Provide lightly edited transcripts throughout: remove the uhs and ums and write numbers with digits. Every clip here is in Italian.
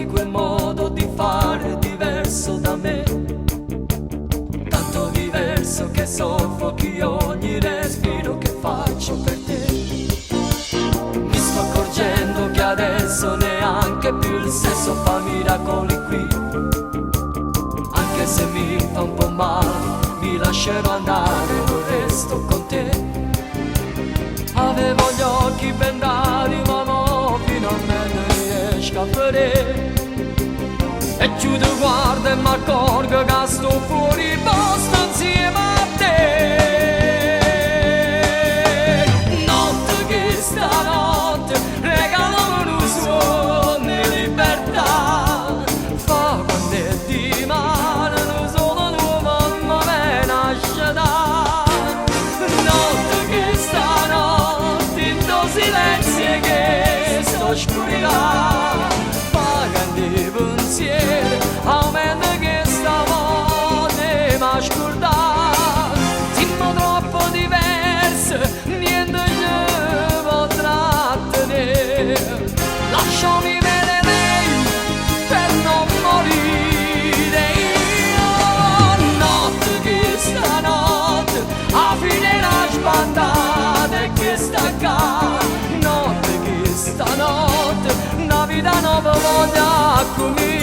Quel modo di fare diverso da me, tanto diverso che soffochi ogni respiro che faccio per te. Mi sto accorgendo che adesso neanche più il sesso fa miracoli qui, anche se mi fa un po' male, mi lascerò andare, non resto con te. Avevo gli occhi bendati ma no, finalmente riesco a vedere. E giù ti guardo e mi accorgo che sto fuori posto insieme a te. Notte che stanotte regalami un suono di libertà. Fa quando è di mano, non solo nuova ma me nasce da. Notte che stanotte in tuo silenzio che sto oscurità. Aumenta che stavolta mi scordare. Siamo troppo diverse, niente ci potrà tenere. Lasciami vedere lei per non morire. Io notte che stanotte a fine la sbandata e che sta qua. Notte che stanotte una vita nuova voglia cominciare.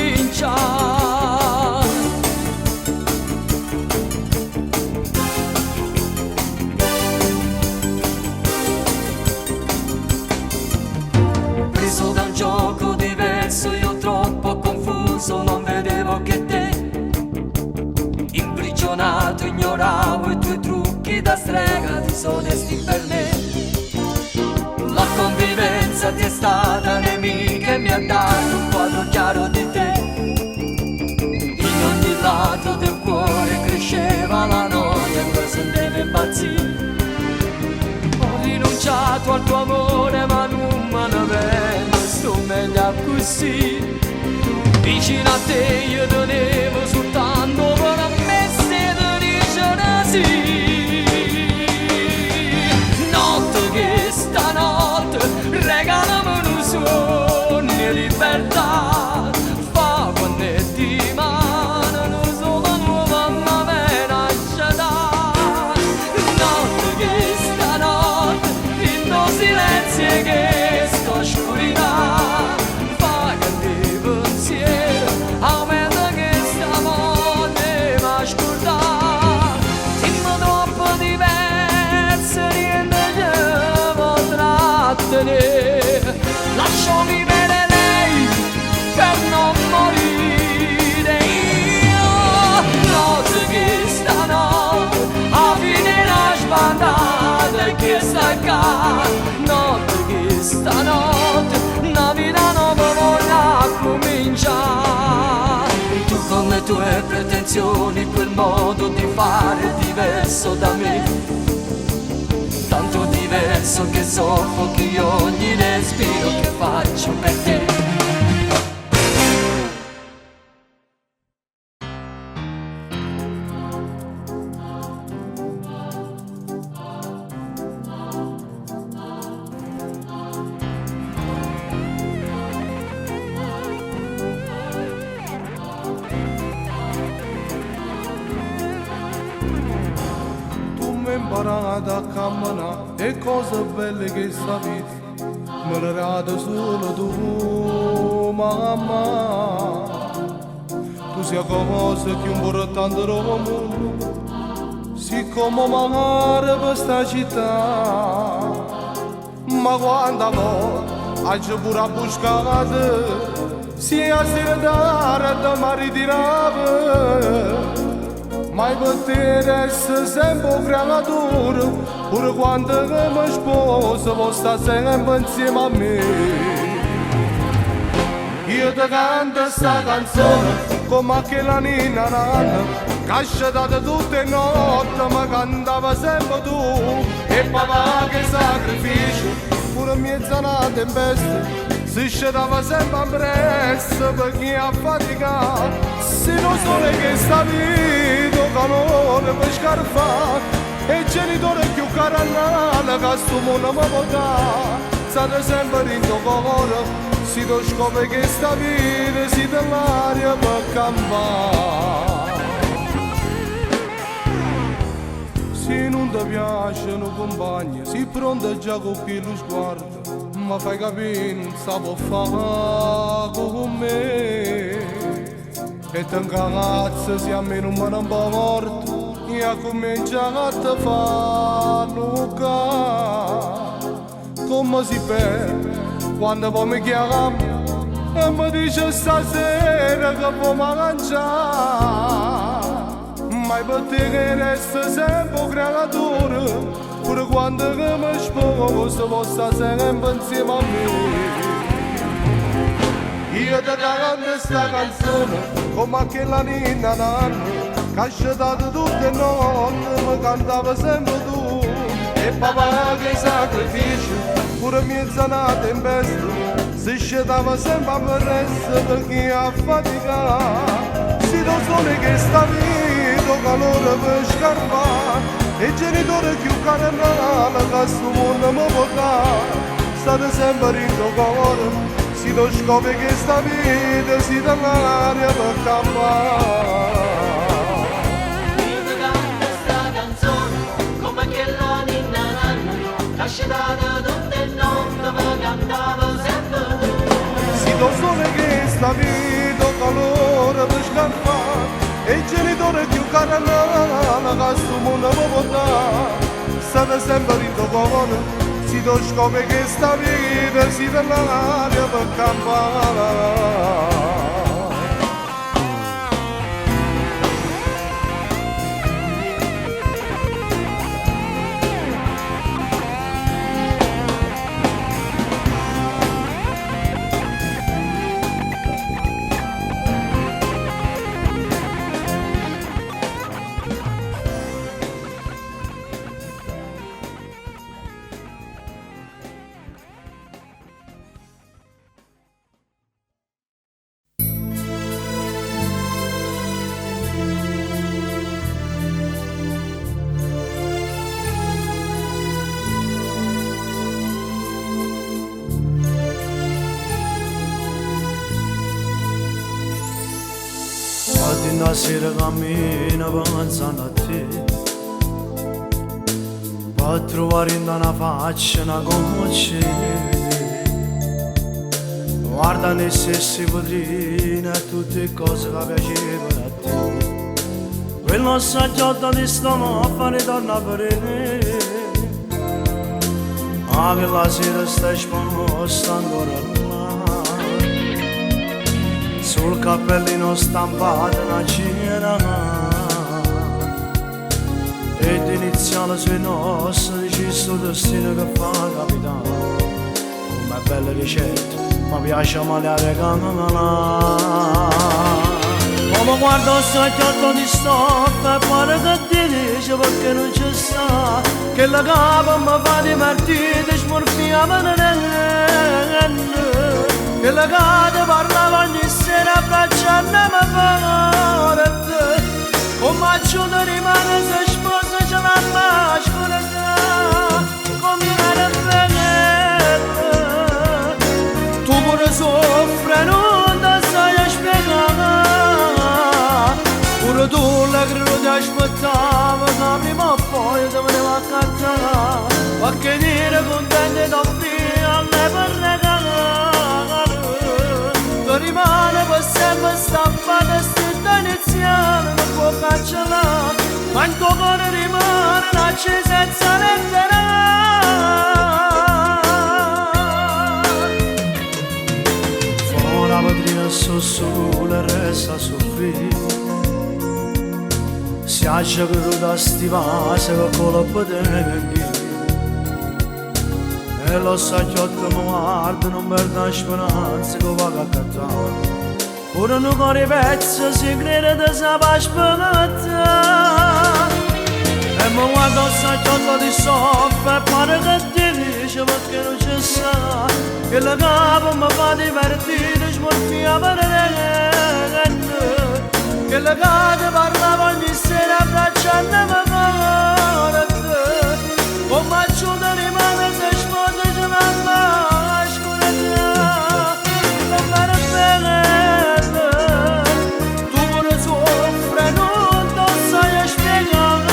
Preso da un gioco diverso, io troppo confuso, non vedevo che te. Imprigionato ignoravo i tuoi trucchi da strega disonesti per me. La convivenza ti è stata nemica e mi ha dato un quadro chiaro di te. In ogni lato del cuore cresceva la noia e poi sentivo impazzire. Ho rinunciato al tuo amore ma non me ne vendo, sto meglio così. Vicino a te io tenevo soltanto per me se ti dice sì. Notte che stanotte regalami un suono di libertà. Fa quando è di mano, non solo nuova ma me nasce da. Notte che stanotte in tuo silenzio che sto oscurità. Fa che di pensiero aumenta che stavolta mi scordare. Siamo troppo diverse, niente ci potrà tenere. Lasciami vedere lei per non morire. Io notte che stanotte a fine la sbandata e che sta qua. Notte che stanotte una vita nuova voglia cominciare. Tu con le tue pretensioni, quel modo di fare diverso da me, tanto diverso che soffochi ogni respiro che faccio per te. imparato a camminare e cose belle che sta vita me le rata solo tu, mamma. Tu sei cosa che un portante mondo, siccome magari per sta città, ma quando voglio pure a buscare, si a seredare da mi ritirava. Mai poter essere sempre creatura, pure quando mi sposo vuoi stare sempre insieme a me. Io ti canto sta canzone come quella Nina Nanna, che ha dato tutte le notti, ma cantava sempre tu. E papà che sacrificio, pure mezzanotte in bestia, si scendeva sempre appresso per chi ha faticato. Se non sole che sta vita, calore per scarfare, e il genitore più carannale che sto mondo mi può dare. State sempre in tuo cuore, si tu scopri che sta vita, si dell'aria per campare. Se non ti piacciono compagni, si pronta già con chi lo sguardo, ma fai capire non sa può fare con me. E ti incazzo se a me non me ne va morto, io comincio a te fare come si perde quando poi mi chiama e mi dice stasera che può mangiare. Ma per te che resta sempre creatura, pure quando mi sposo vuoi stare sempre insieme a me. Io ti canto sta canzone come quella Nina Nanna, che ha dato tutte le notti, mi cantava sempre tu. E papà che sacrificio, pure mezzanotte in bestia, si scendeva sempre a presso per chi ha faticato. Si lo sole che sta vita, calore per scarpare, e il genitore più carnale che sto mondo mi può dare. State sempre in tuo cuore, si lo scopri che sta vita, si dà l'aria per campare. Io ti canto sta canzone come quella Nina Nanna, lasciata tutte le notti, ma cantava sempre tu. Si lo sole che sta vita, calore per scappare, e il genitore più carnale che sto mondo mi può dare. State sempre in tuo cuore, si tu scopri che sta vita, si dà l'aria per campare. Mattina sera cammino pensando a te, per trovare in una faccia una goccia. Guarda nei stessi quadrini e tutte le cose che piacevano a te. Quello assaggiato di stanotte torna per me. Ma che la sera sta esposta ancora là, sul cappellino stampato una cera, ed iniziale sui nostri c'è sto destino che fa capitare. Come bella ricetta, mi piace male camminare. Come guardo sto chiotto di stoffa e pare che ti dice perché non c'è sta, che la capa mi fa di martire smorfiava nell'ende, che la cade parlava ogni sera abbracciandomi forte. Come acciuto rimane se sposa c'è la mascola, come una bellezza. Tu pure soffre, non ti sai spiegare, pure tu la credo ti aspettava, che prima o poi ti veniva a cantare, qualche dire contente d'offrire a me per regalare, tu rimane per sempre stampata stetta iniziale, non può cancellare, ma il tuo cuore rimane acceso senza lettera. La madrina sul sole resta a soffrire, si aggia cruda sti vasi con la potente, e lo sacchiotto mi guarda, non perda speranza che va a cattare, ora non corre pezzo, si crede di sapere aspettare, e mi guarda il sacchiotto di soffa e pare che ti dice perché non ci sa, che la capo mi fa divertire, smorfia per le che la cade parlava ogni sera abbracciandomi forte, come aiuto rimane se sposa c'è una mascolina, non fare bene, tu pure soffre, non ti sai spiegare.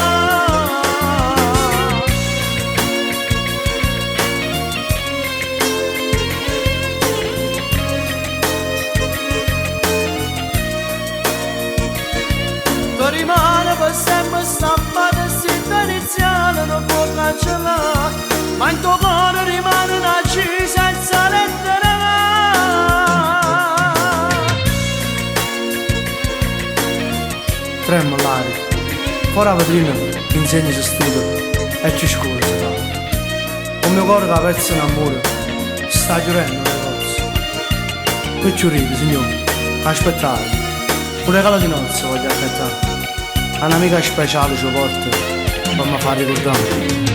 Rimane per sempre stampata e stetta iniziale, non può cancellare, ma il tuo cuore rimane acceso senza lettera. Tremolare, fuori la vetrina, insegna se studio e ci scuola. Il mio cuore che pezza in amore, sta chiudendo le cose. Che ci ridi, signore, aspettate, un regalo di nozze voglio aspettare. Un'amica speciale ci porta per mi far ricordare.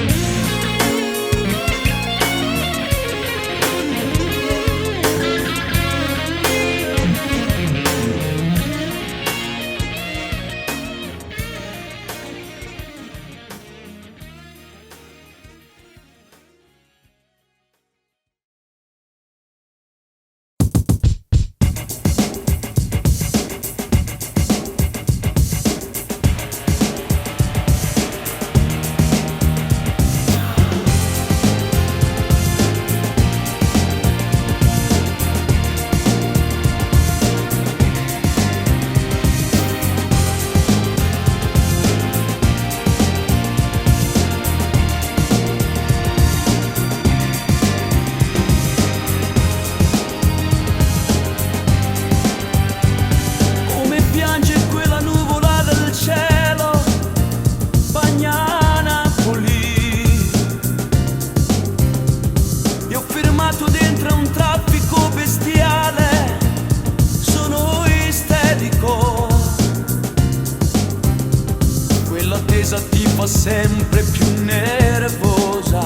Ti fa sempre più nervosa,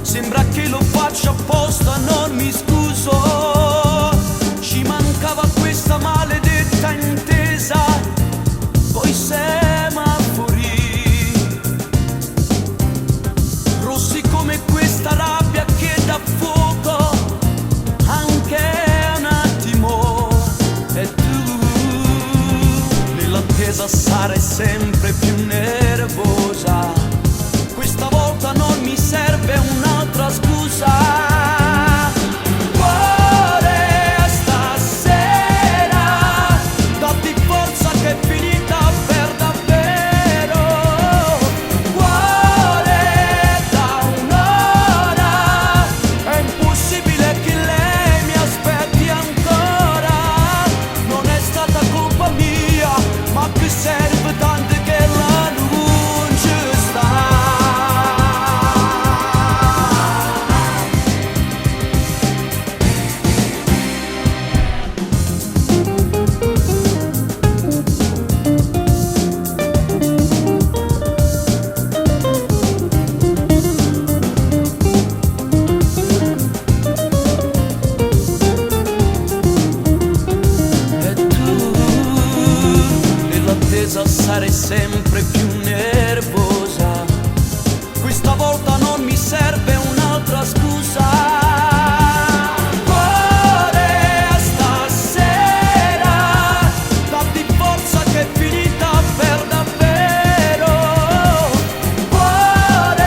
sembra che lo faccia apposta, non mi scuso, ci mancava questa maledetta intesa, coi semafori, rossi come questa rabbia che dà fuoco, anche un attimo, e tu, nell'attesa sarai sempre più nervosa. Questa volta non mi serve un'altra scusa. Cuore, stasera datti forza che è finita per davvero. Cuore, da un'ora è impossibile che lei mi aspetti ancora. Non è stata colpa mia, ma qui serve tanto che la luce sta. E tu, nell'attesa sarai sempre più nervosa. Questa volta non mi serve un'altra scusa. Cuore, stasera datti forza che è finita per davvero. Cuore,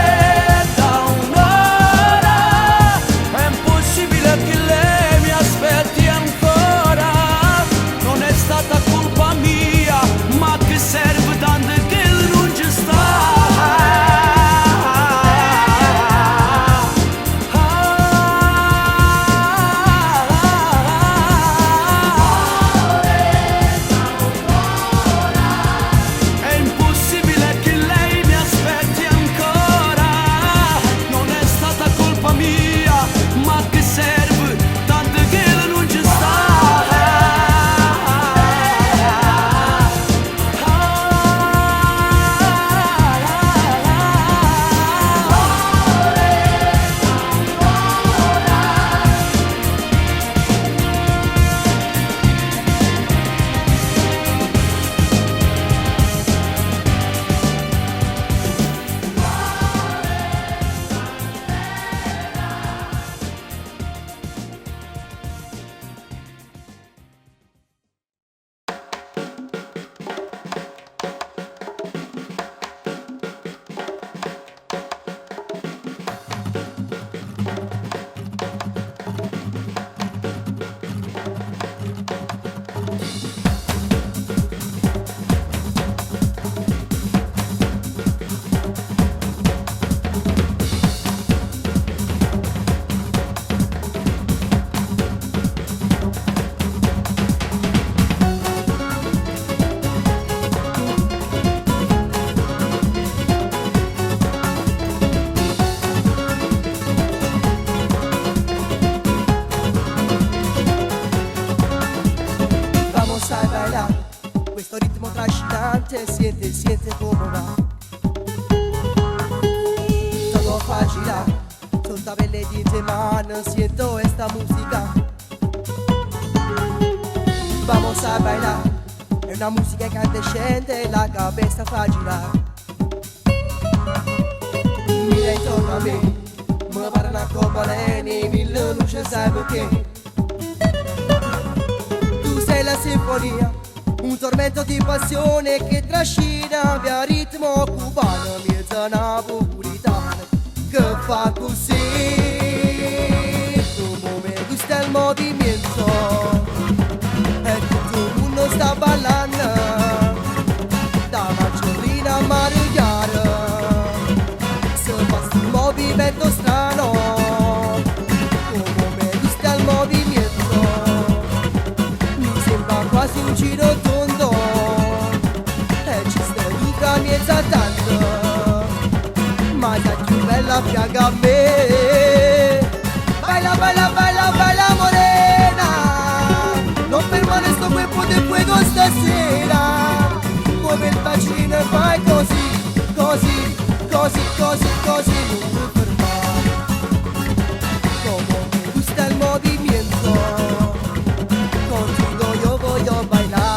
ritmo trascinante, siente come va. Todo facile, solta belle dinte mano, siento esta música. Vamos a bailar, es una música incandescente, la cabeza fa girar. Mira intorno a me, mi parlano arcobaleni, mille luci sai perché. Tu sei la sinfonia, un tormento di passione che trascina via ritmo cubano, mezza napolitana che fa così. Como me gusta el movimiento, e tutto il mondo sta ballando, da Maggiolina a Marigliara, se fa un movimento strano. Como me gusta el movimiento, mi sembra quasi un giro tondo, e ci stai tu tra mezza tanto, ma sei più bella fianca a me. Baila, baila, baila, baila morena, non fermare sto cuerpo de fuego stasera. Muove il bacino e fai così, così, così, così, così, non ti fermare. Como me gusta el movimiento, contigo yo voglio bailar.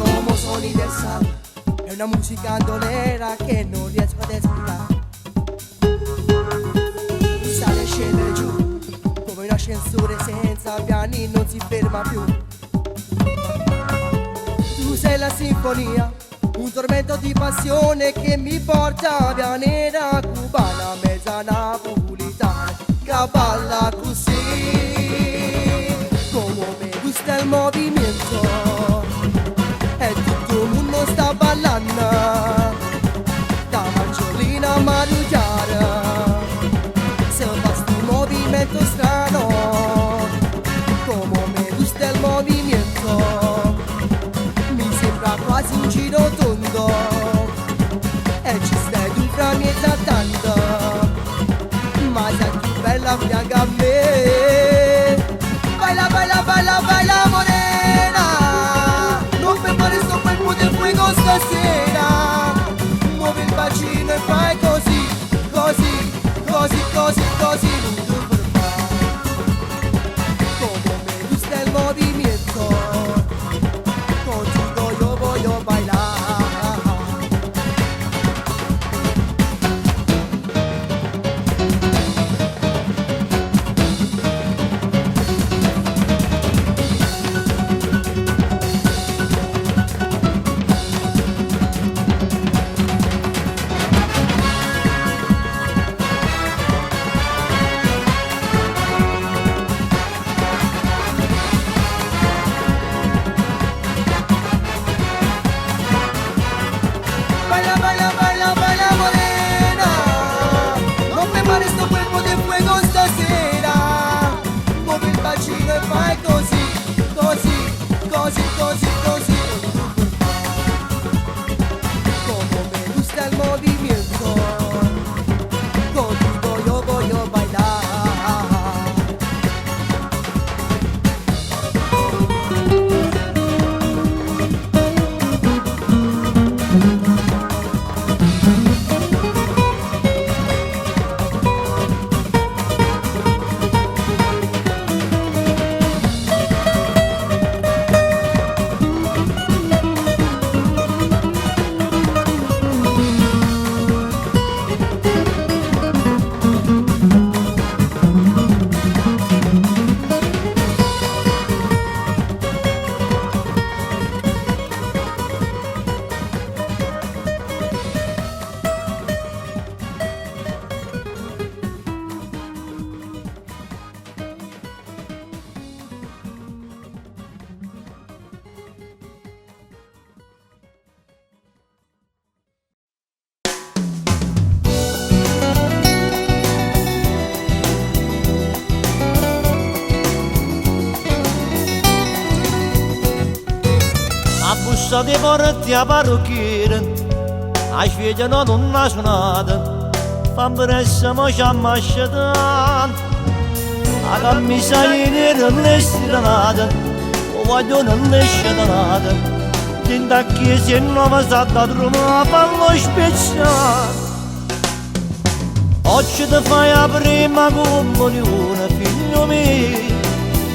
Como soni del sal, è una musica dolera che non riesco ad esplicare. Sale e scende giù, come un ascensore senza piani, non si ferma più. Tu sei la sinfonia, un tormento di passione che mi porta via nera cubana, mezza napolitana, che balla così. Como me gusta el movimiento, e tutto il mondo sta ballando, da Maggiolina a Marigliara, se fa sto movimento strano. Como me gusta el movimiento, mi sembra quasi un giro tondo, e ci stai tu fra mezza tanto, ma sei più bella fianca a me. Baila, baila, baila, baila morena, non fermare sto cuerpo de fuego stasera. Muove il bacino e fai così, così, così, così, così, non ti fermare. Como me gusta el movimiento, contigo yo voglio bailar. a bussa di porti a parrucchiere, a sveglia non una suonata, fa pressa ma ci ammasciata, a camisa nera l'estirata, o voglio non l'esciata, tinta chiesa e nuova stata trova fallo spezzato. Oggi ti fai la prima comunione, figlio mio,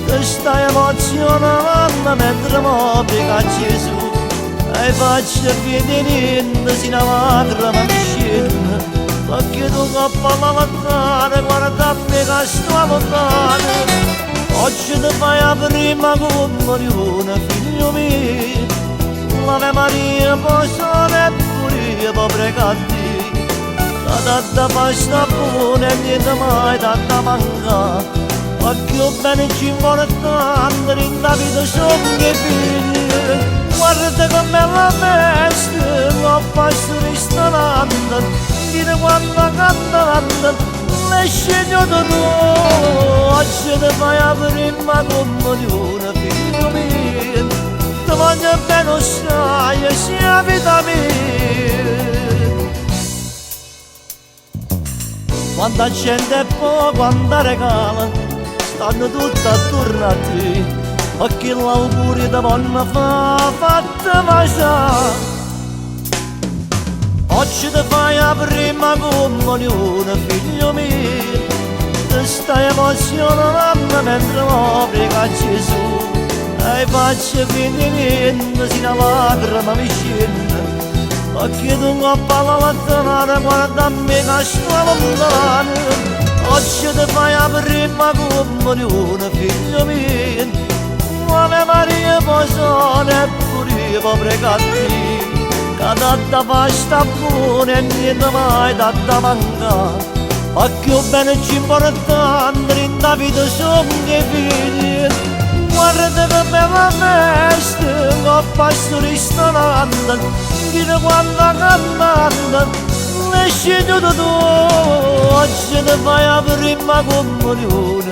che stai emozionando mentre mi prega Gesù, e faccio vedere se una lacrima mi scende, perché tu coppa la mattina guarda me che sto lontano. Oggi ti fai la prima comunione, figlio mio, l'Ave Maria posa e pure può pregare. Tanta pasta buona e niente mai tanta manca, ma più bene ci importante in la vita sono i figli. Guarda come la veste, lo passo ristorante, dire quando cantante, le sceglio da tu. Oggi ti fai la prima comunione, figlio mio, ti voglio bene sai, sia vita mia. Quanta gente può, quanta regala, stanno tutti attorno a te, perché l'augurio da buona fa, fatta mangiare. Oggi ti fai la prima comunione, figlio mio, ti stai emozionando mentre mi prega Gesù, e faccio finire se una lacrima mi scende, perché tu coppa la mattina guarda a me che sto lontano. Oggi ti fai la prima comunione, figlio mio, Ave Maria posone e pure può pregarti, che tanta pasta buona e niente mai tanta manca, perché bene ci importante in la vita sono i figli. Guarda che bella festa, che passo ristorante, dire quando cantante, le sceglio da tu. Oggi ti fai la prima comunione,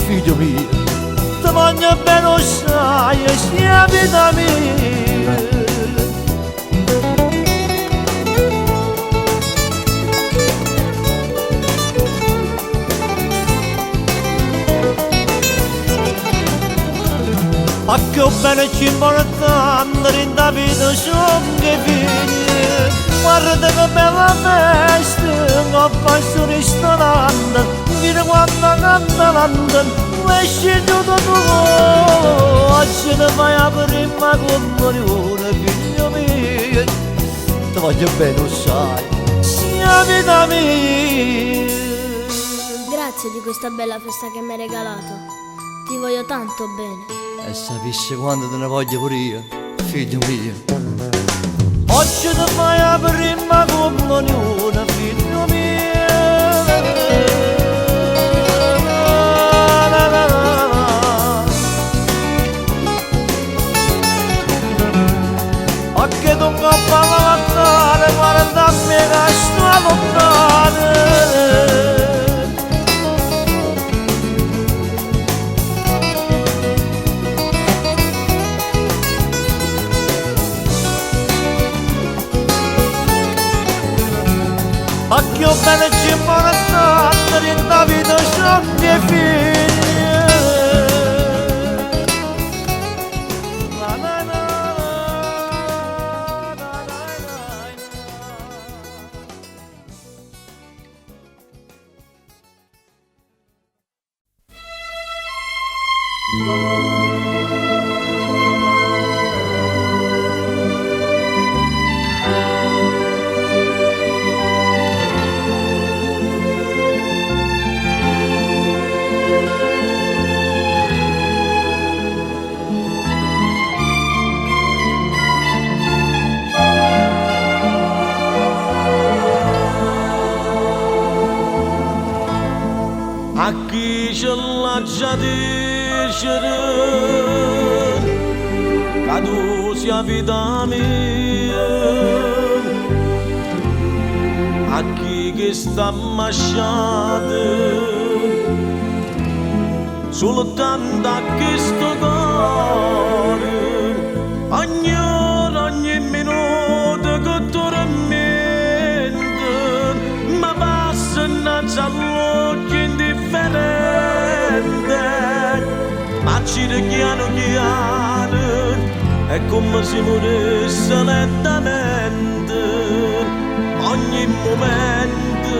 figlio mio, ti voglio bene sai, sia vita mia. Ma che bene ci importante in la vita sono i figli. Guarda che bella festa, che passo un ristorante, dire quando cantante, le sceglio da tu. Oggi ti fai la prima comunione, figlio mio, ti voglio bene lo sai, sia vita mia. Grazie di questa bella festa che mi hai regalato, ti voglio tanto bene. E sapessi quando te ne voglio pure io, figlio mio. Oggi ti fai la prima comunione, figlio mio. Perché tu coppa la mattina guarda a me che sto lontano. Ma che bene ci importante in la vita sono i figli. La la la la la la. A chi ce l'ha già dicere che tu sia vita mia, a chi che sta masciata soltanto a questo cuore ognuno uscire piano piano, è come se morisse lentamente, ogni momento,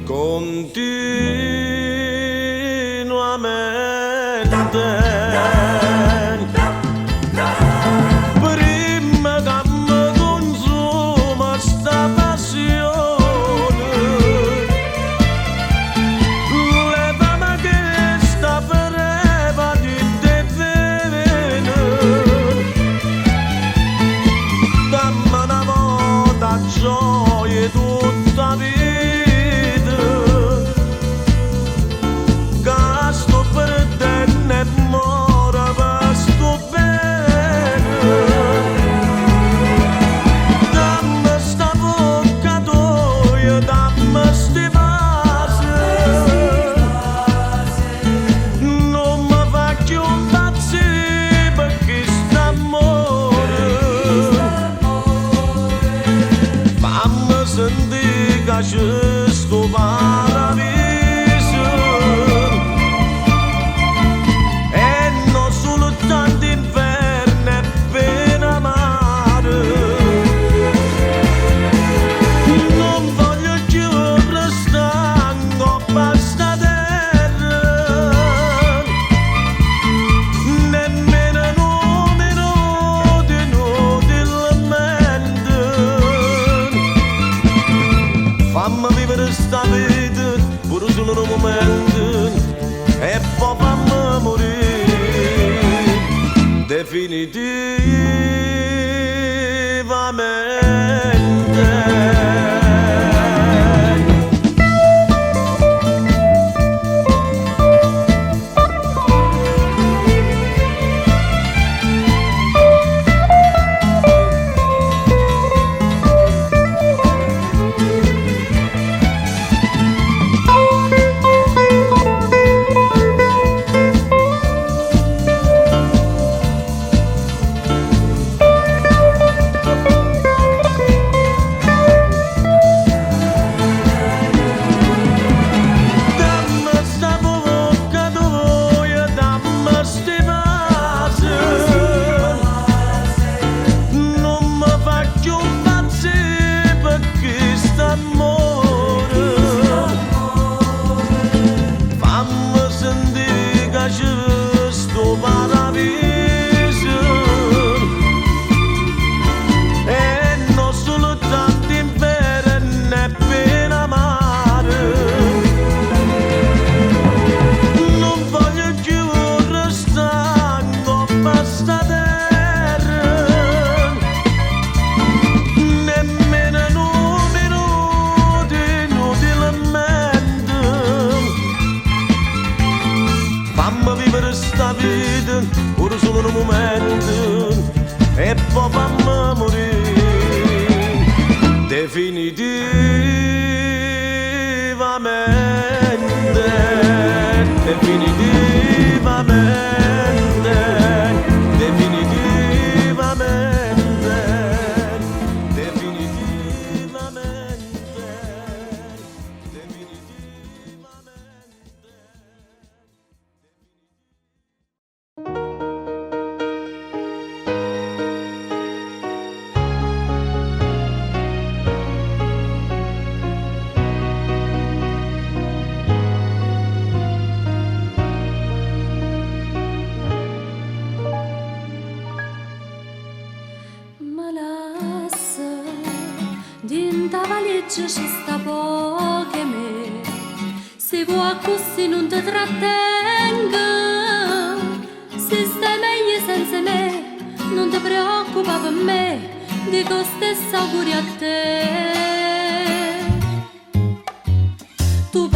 continuamente. Prima che mi consuma sta passione, levami che sta fereva di te veleno, dammi una volta gioia tutta vita, che sto perdendo e moro per sto bene. Dammi sta bocca tua, dammi sti vasi, non mi faccio impazzire perché st'amore, fammi sentire che c'è sto paradiso e non soltanto inferno e pena amare. Non voglio più restare in coppa a sta terra, nemmeno un minuto inutilmente. Fammi vivere sta vita pure solo un momento e poi fammi morire definitivamente. Dammi sta bocca tua, dammi sti vasi, non mi faccio impazzire perché st'amore, fammi sentire che c'è sto paradiso e non soltanto inferno e pena amare. Non voglio più restare in coppa a sta terra, nemmeno un minuto inutilmente. Fammi vivere sta vita pure solo un momento e poi fammi morire definitivamente, definitivamente, definitivamente, definitivamente, Malassa, dinta valigia ci sta poche me, se vuoi così non ti trattenga, se stai meglio senza me, non ti preoccupa per me, dico stesso auguri a te. Tu